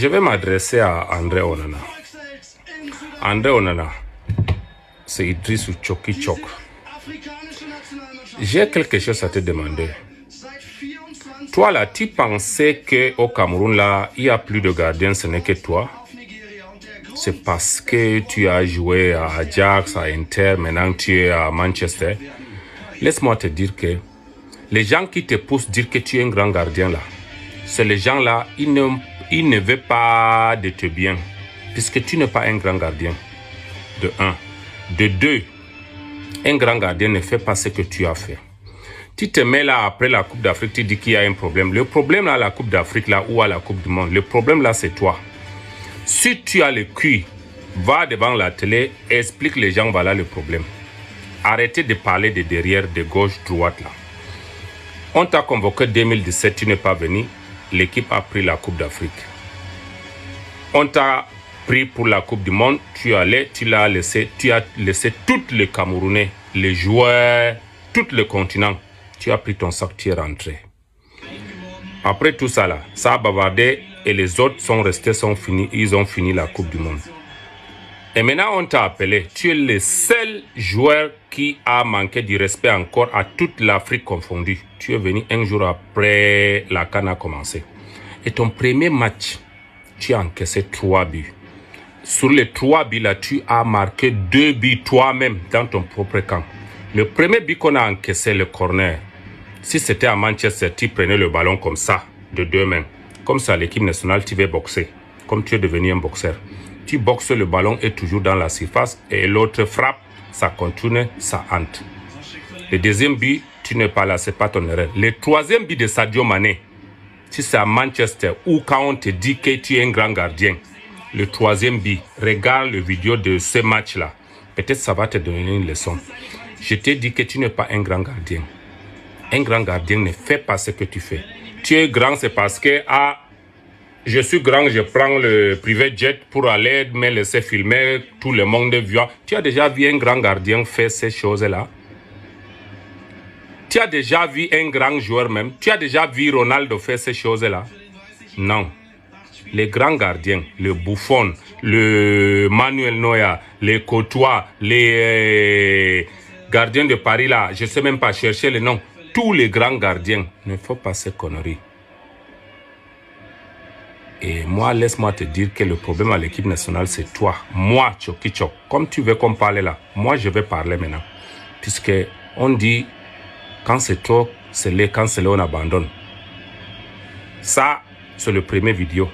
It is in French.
Je vais m'adresser à André Onana. André Onana, c'est Idrissou Choki Chok. J'ai quelque chose à te demander. Toi là, tu pensais qu'au Cameroun là, il n'y a plus de gardiens, ce n'est que toi? C'est parce que tu as joué à Ajax, à Inter, maintenant tu es à Manchester. Laisse-moi te dire que les gens qui te poussent dire que tu es un grand gardien là, c'est les gens là, ils ne veulent pas de te bien, puisque tu n'es pas un grand gardien. De un. De deux, un grand gardien ne fait pas ce que tu as fait. Tu te mets là après la Coupe d'Afrique, tu dis qu'il y a un problème. Le problème là à la Coupe d'Afrique là ou à la Coupe du Monde, le problème là c'est toi. Si tu as le cul, va devant la télé, explique les gens voilà le problème. Arrêtez de parler de derrière, de gauche, droite là. On t'a convoqué 2017, tu n'es pas venu. L'équipe a pris la Coupe d'Afrique. On t'a pris pour la Coupe du Monde, tu as laissé tous les Camerounais, les joueurs, tout le continent. Tu as pris ton sac, tu es rentré. Après tout ça là, ça a bavardé et les autres sont restés, ils ont fini la Coupe du Monde. Et maintenant on t'a appelé, tu es le seul joueur qui a manqué du respect encore à toute l'Afrique confondue. Tu es venu un jour après la CAN a commencé. Et ton premier match, tu as encaissé 3 buts. Sur les 3 buts là, tu as marqué 2 buts toi-même dans ton propre camp. Le premier but qu'on a encaissé, le corner, si c'était à Manchester, tu prenais le ballon comme ça, de 2 mains. Comme ça, l'équipe nationale, tu vas boxer. Comme tu es devenu un boxeur. Tu boxes, le ballon est toujours dans la surface et l'autre frappe, ça continue, ça entre. Le deuxième but, tu n'es pas là, c'est pas ton erreur. Le troisième but de Sadio Mané, si c'est à Manchester ou quand on te dit que tu es un grand gardien, le troisième but, regarde le vidéo de ce match-là. Peut-être ça va te donner une leçon. Je t'ai dit que tu n'es pas un grand gardien. Un grand gardien ne fait pas ce que tu fais. Tu es grand, c'est parce que je suis grand, je prends le privé jet pour aller me laisser filmer, tout le monde voit. Tu as déjà vu un grand gardien faire ces choses-là? Tu as déjà vu un grand joueur même? Tu as déjà vu Ronaldo faire ces choses-là? Non. Les grands gardiens, le Buffon, le Manuel Neuer, les Courtois, les gardiens de Paris là, je ne sais même pas chercher les noms. Tous les grands gardiens, ne faut pas ces conneries. Et moi, laisse-moi te dire que le problème à l'équipe nationale, c'est toi. Moi, Choki Chok. Comme tu veux qu'on parle là, moi, je vais parler maintenant. Puisque on dit, quand c'est trop, c'est laid, quand c'est laid, on abandonne. Ça, c'est le premier vidéo.